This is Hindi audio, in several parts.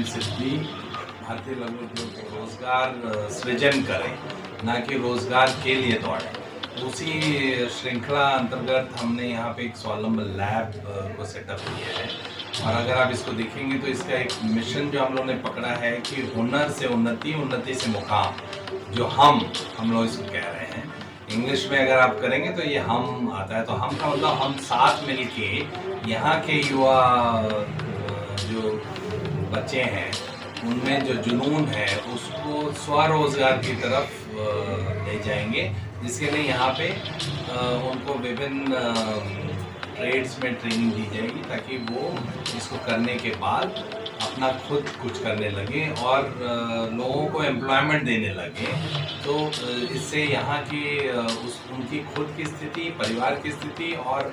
एंड सिद्धि भारतीय लघु उद्योग को रोजगार सृजन करें, ना कि रोजगार के लिए दौड़ें। उसी श्रृंखला अंतर्गत हमने यहाँ पे एक स्वावलंबन लैब को सेटअप किया है। और अगर आप इसको देखेंगे तो इसका एक मिशन जो हम लोगों ने पकड़ा है कि हुनर से उन्नति, उन्नति से मुकाम, जो हम लोग इसको कह रहे हैं। इंग्लिश में अगर आप करेंगे तो ये हम आता है, तो हम का मतलब हम साथ मिलके यहाँ के युवा जो बच्चे हैं उनमें जो जुनून है उसको स्वरोजगार की तरफ ले जाएंगे, जिसके लिए यहाँ पे उनको विभिन्न ट्रेड्स में ट्रेनिंग दी जाएगी ताकि वो इसको करने के बाद अपना खुद कुछ करने लगे और लोगों को एम्प्लॉयमेंट देने लगे। तो इससे यहाँ की उनकी खुद की स्थिति, परिवार की स्थिति और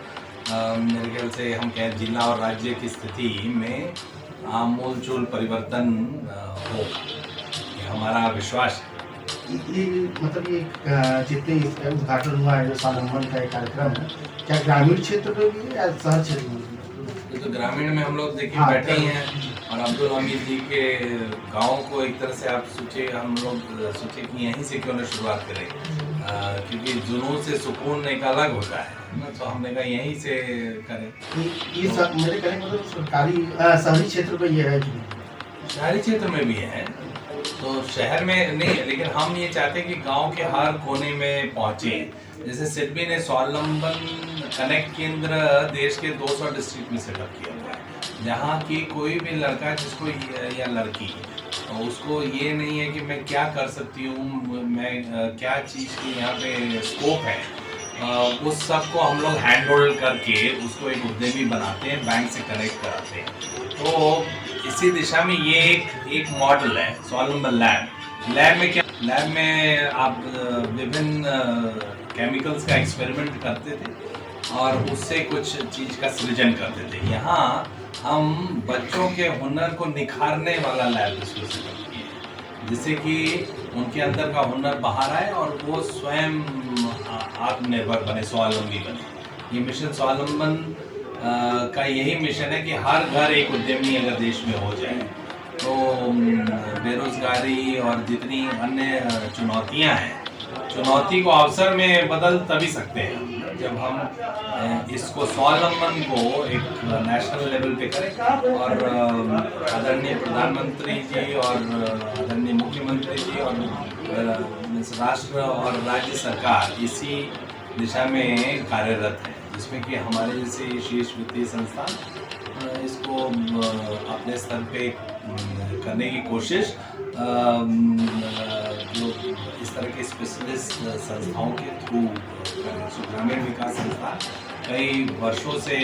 मेरे ख्याल से हम कहें जिला और राज्य की स्थिति में आमूलचूल परिवर्तन हो, ये हमारा विश्वास है। ये मतलब ये जितने उद्घाटन हुआ है जो स्वावलंबन का एक कार्यक्रम है, क्या ग्रामीण क्षेत्र में भी है या शहर क्षेत्र में भी? तो ग्रामीण में हम लोग देखिए बैठे ही हैं और अब्दुल हमीद जी के गांव को एक तरह से आप सोचे, हम लोग सोचे कि यहीं से क्यों न शुरुआत करें, क्योंकि जुनून से सुकून एक अलग होता है ना, तो हमने कहा यहीं से करें। ये सब मेरे कहने मतलब सरकारी शहरी क्षेत्र में ये है कि शहरी क्षेत्र में भी है, तो शहर में नहीं है, लेकिन हम ये चाहते हैं कि गांव के हर कोने में पहुंचे। जैसे सिडबी ने स्वावलंबन कनेक्ट केंद्र देश के 200 डिस्ट्रिक्ट में सेटअप किया हुआ है, जहाँ की कोई भी लड़का जिसको या लड़की उसको ये नहीं है कि मैं क्या कर सकती हूँ, मैं क्या चीज़ की यहाँ पे स्कोप है, उस सब को हम लोग हैंड होल्ड करके उसको एक उद्यमी बनाते हैं, बैंक से कनेक्ट कराते हैं। तो इसी दिशा में ये एक मॉडल है स्वावलंबन लैब। लैब में क्या, लैब में आप विभिन्न केमिकल्स का एक्सपेरिमेंट करते थे और उससे कुछ चीज़ का सृजन करते थे। यहाँ हम बच्चों के हुनर को निखारने वाला लैब इसको सेटअप किए हैं, जिससे कि उनके अंदर का हुनर बाहर आए और वो स्वयं आत्मनिर्भर बने, स्वावलंबी बने। ये मिशन स्वावलंबन का यही मिशन है कि हर घर एक उद्यमी अगर देश में हो जाए तो बेरोजगारी और जितनी अन्य चुनौतियां हैं, चुनौती को अवसर में बदल तभी सकते हैं जब हम इसको स्वावलंबन को एक नेशनल लेवल पे करें। और आदरणीय प्रधानमंत्री जी और आदरणीय मुख्यमंत्री जी और राष्ट्र और राज्य सरकार इसी दिशा में कार्यरत है, जिसमें कि हमारे जैसे शीर्ष वित्तीय संस्थान इसको अपने स्तर पे करने की कोशिश जो इस तरह के स्पेशलिस्ट संस्थाओं के थ्रू ग्रामीण विकास संस्थान कई वर्षों से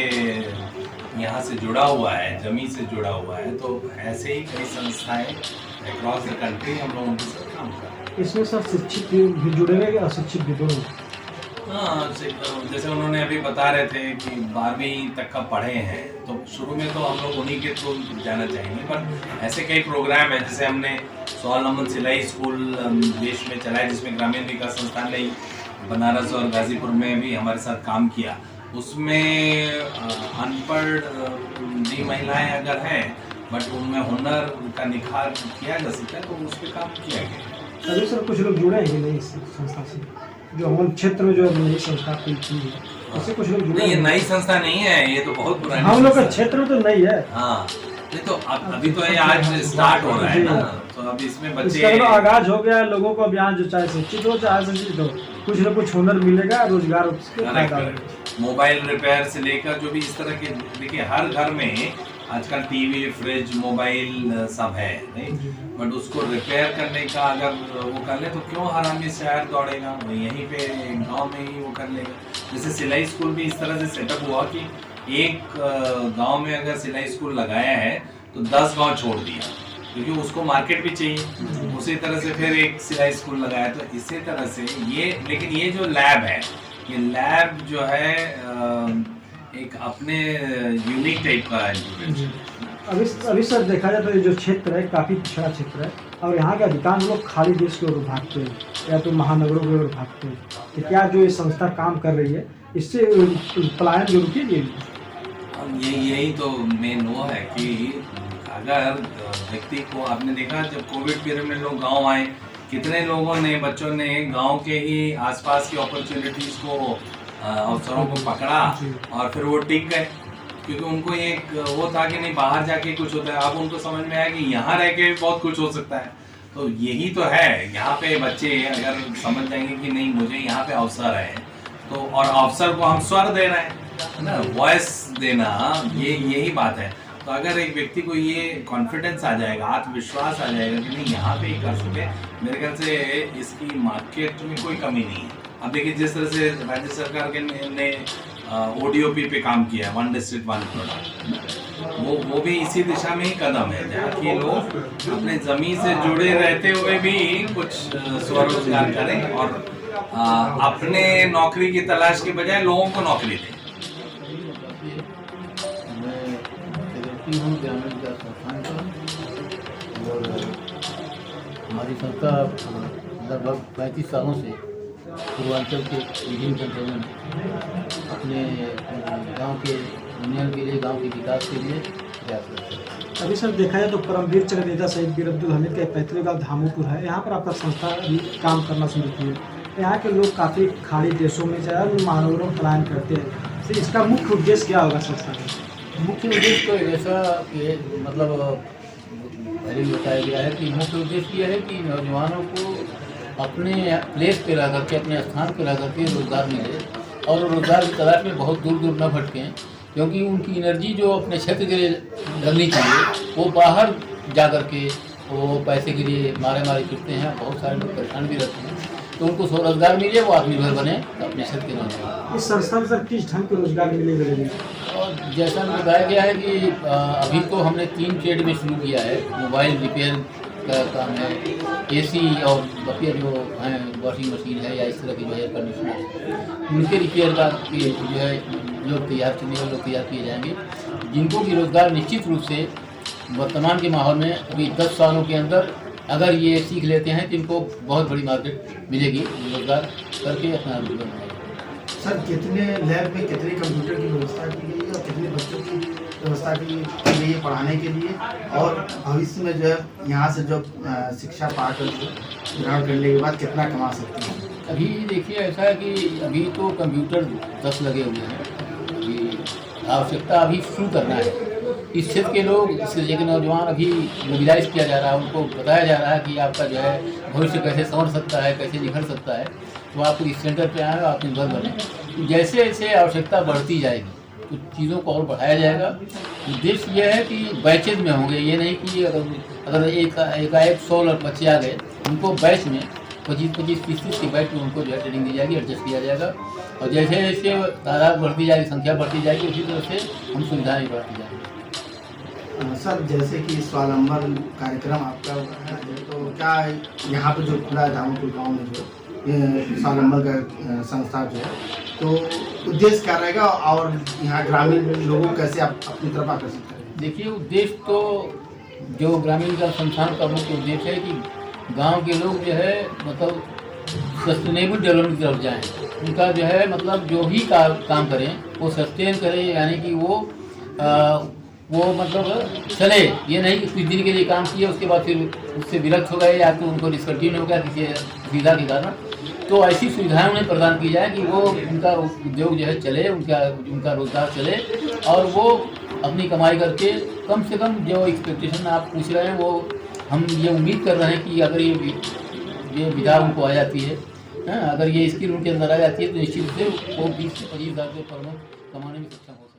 यहाँ से जुड़ा हुआ है, जमीन से जुड़ा हुआ है। तो ऐसे ही कई संस्थाएं अक्रॉस द कंट्री हम लोग उनके साथ काम कर रहे हैं। इसमें सर शिक्षित भी जुड़ेंगे या अशिक्षित भी दोनों? हाँ, जैसे उन्होंने अभी बता रहे थे कि 12वीं तक का पढ़े हैं, तो शुरू में तो हम लोग उन्हीं के थ्रू जाना चाहेंगे, पर ऐसे कई प्रोग्राम हैं। जैसे हमने स्वावलंबन सिलाई स्कूल देश में चलाया, जिसमें ग्रामीण विकास संस्थान ने बनारस और गाजीपुर में भी हमारे साथ काम किया। उसमें अनपढ़ भी महिलाएं अगर हैं बट उनमें हुनर का निखार किया जा सकता है, तो उस पर काम किया गया। अभी सर कुछ लोग जुड़े हैं नई संस्था से, जो हमारे क्षेत्र में जो नई संस्था की है उससे कुछ लोग जुड़े? नहीं, ये नई संस्था नहीं है, ये तो बहुत पुरानी हम लोग का क्षेत्र में तो नई है। हाँ, ये तो अभी तो ये आज स्टार्ट हो रहा है ना, तो अब इसमें बच्चे तो आगाज हो गया लोगों को। अब यहाँ जो चाहे शिक्षित हो चाहे अशिक्षित हो, कुछ न कुछ हुनर मिलेगा, रोजगार उसके। मोबाइल रिपेयर से लेकर जो भी इस तरह के, देखिए हर घर में आजकल टीवी, फ्रिज, मोबाइल सब है नहीं, बट उसको रिपेयर करने का अगर वो कर ले तो क्यों हर आदमी शहर दौड़ेगा, वो यहीं पे गांव में ही वो कर लेगा। जैसे सिलाई स्कूल भी इस तरह से सेटअप हुआ कि एक गांव में अगर सिलाई स्कूल लगाया है तो 10 गांव छोड़ दिया, क्योंकि उसको मार्केट भी चाहिए। उसी तरह से फिर एक सिलाई स्कूल लगाया, तो इसी तरह से ये, लेकिन ये जो लैब है, ये लैब जो है एक अपने यूनिक टाइप का है। अभी सर देखा जाए तो ये जो क्षेत्र है काफ़ी पिछड़ा क्षेत्र है और यहाँ के अधिकांश लोग खाड़ी देश की ओर भागते हैं या तो महानगरों की ओर भागते हैं। तो क्या जो ये संस्था काम कर रही है इससे पलायन जो रुकेगी? यही तो मेन वो है कि अगर व्यक्ति को, आपने देखा जब कोविड पीरियड में लोग गांव आए, कितने लोगों ने, बच्चों ने गांव के ही आसपास की अपॉर्चुनिटीज़ को, अवसरों को पकड़ा और फिर वो टिक गए, क्योंकि उनको एक वो था कि नहीं बाहर जाके कुछ होता है। अब उनको समझ में आया कि यहाँ रह के भी बहुत कुछ हो सकता है। तो यही तो है, यहाँ पे बच्चे अगर समझ जाएंगे कि नहीं मुझे यहाँ पे अवसर है, तो और अवसर को हम स्वर दे रहे हैं ना, वॉइस देना, यही बात है। तो अगर एक व्यक्ति को ये कॉन्फिडेंस आ जाएगा, आत्मविश्वास आ जाएगा कि नहीं यहाँ पे ही कर सकते, मेरे ख्याल से इसकी मार्केट में कोई कमी नहीं है। अब देखिए जिस तरह से राज्य सरकार के ने ODOP पे काम किया, 1 डिस्ट्रिक्ट 1 प्रोडक्ट, वो भी इसी दिशा में ही कदम है, जहाँ के लोग अपने ज़मीन से जुड़े रहते हुए भी कुछ स्वरोजगार करें और अपने नौकरी की तलाश के बजाय लोगों को नौकरी दें। मैं सेक्रेटरी हूँ ग्रामीण विकास संस्थान का, और हमारी संस्था लगभग 35 सालों से पूर्वांचल के विभिन्न कंट्रोलों में अपने गांव के उन्नयन के लिए, गांव के विकास के लिए प्रयास करते हैं। अभी सर देखा जाए तो परमवीर चरण नेता शहीद वीर अब्दुल हमीद का पैतृक गाँव धामोपुर है, यहाँ पर आपका संस्था अभी काम करना शुरू की है। यहाँ के लोग काफ़ी खाड़ी देशों में चाहे महानगरों में पलायन करते हैं, तो इसका मुख्य उद्देश्य क्या होगा संस्था का? मुख्य उद्देश्य तो ऐसा कि मतलब पहले भी बताया गया है कि मुख्य उद्देश्य यह है कि नौजवानों को अपने प्लेस पे रह करके, अपने स्थान पे रह करके रोज़गार मिले, और रोज़गार की तलाश में बहुत दूर दूर न भटकें, क्योंकि उनकी एनर्जी जो अपने क्षेत्र के लिए लगनी चाहिए वो बाहर जा कर के वो पैसे के लिए मारे फिरते हैं। बहुत सारे लोग परेशान भी रहते हैं, तो उनको स्वरोजगार मिले, वो आत्मनिर्भर बने अपने क्षेत्र के लिए। इस संस्था में सर किस ढंग के रोजगार मिलेगा? और जैसा बताया गया है कि अभी तो हमने 3 ट्रेड में शुरू किया है। मोबाइल रिपेयर का काम है, AC और बाकी जो हैं वॉशिंग मशीन है या इस तरह की जो एयर कंडीशनर, उनके रिपेयर का जो है लोग तैयार किए जाएंगे, जिनको भी रोज़गार निश्चित रूप से वर्तमान के माहौल में अभी 10 सालों के अंदर अगर ये सीख लेते हैं तो इनको बहुत बड़ी मार्केट मिलेगी, रोज़गार करके अपना रोजगार बनाएंगे। सर कितने लैब में कितने कंप्यूटर की व्यवस्था की गई है और कितने बच्चों की व्यवस्था की गई है पढ़ाने के लिए, और भविष्य में जो है यहाँ से जो शिक्षा पाकर ग्रहण करने के बाद कितना कमा सकते हैं? अभी देखिए ऐसा है कि अभी तो कंप्यूटर 10 लगे हुए हैं, अभी आवश्यकता अभी शुरू करना है। इस क्षेत्र के लोग, इस क्षेत्र के नौजवान अभी मोबिलाइज किया जा रहा है, उनको बताया जा रहा है कि आपका जो है भविष्य कैसे संवर सकता है, कैसे निखर सकता है, तो आप इस सेंटर पे आए और आत्मनिर्भर बने। जैसे जैसे आवश्यकता बढ़ती जाएगी तो चीज़ों को और बढ़ाया जाएगा। उद्देश्य यह है कि बैचेज में होंगे, ये नहीं कि अगर एक 100 बच्चे आ गए, उनको बैच में 25-30 के बैच में उनको जो है ट्रेनिंग दी जाएगी, एडजस्ट किया जाएगा, और जैसे जैसे तादाद बढ़ती जाएगी, संख्या बढ़ती जाएगी, उसी तरह से हम सुविधाएँ बढ़ती जाएंगी। सर जैसे कि स्वावलंबन कार्यक्रम आपका है, तो क्या यहाँ पे जो खुला है धामोपुर गाँव में जो स्वावलंबन का संस्था जो है, तो उद्देश्य क्या रहेगा और यहाँ ग्रामीण लोगों को कैसे आप अपनी तरफ आकर्षित करें? देखिए उद्देश्य तो जो ग्रामीण विकास संस्थान का मुख्य उद्देश्य है कि गांव के लोग जो है मतलब सस्टेनेबल डेवलपमेंट की तरफ जाएँ, उनका जो है मतलब जो भी काम करें वो सस्टेन करें, यानी कि वो मतलब चले, ये नहीं कि कुछ दिन के लिए काम किए उसके बाद फिर उससे विरक्त हो गए या तो उनको डिसकंटिन्यू हो गया किसी सुविधा के कारण। तो ऐसी सुविधाएं उन्हें प्रदान की जाए कि वो उनका उद्योग जो है चले, उनका रोजगार चले, और वो अपनी कमाई करके कम से कम जो एक्सपेक्टेशन आप पूछ रहे हैं वो हम ये उम्मीद कर रहे हैं कि अगर ये विधा उनको आ जाती है, अगर ये स्किल उनके अंदर आ जाती है तो निश्चित रूप से वो 20 से 25 हज़ार रुपये पर मंथ कमाने में सक्षम हो सकते हैं।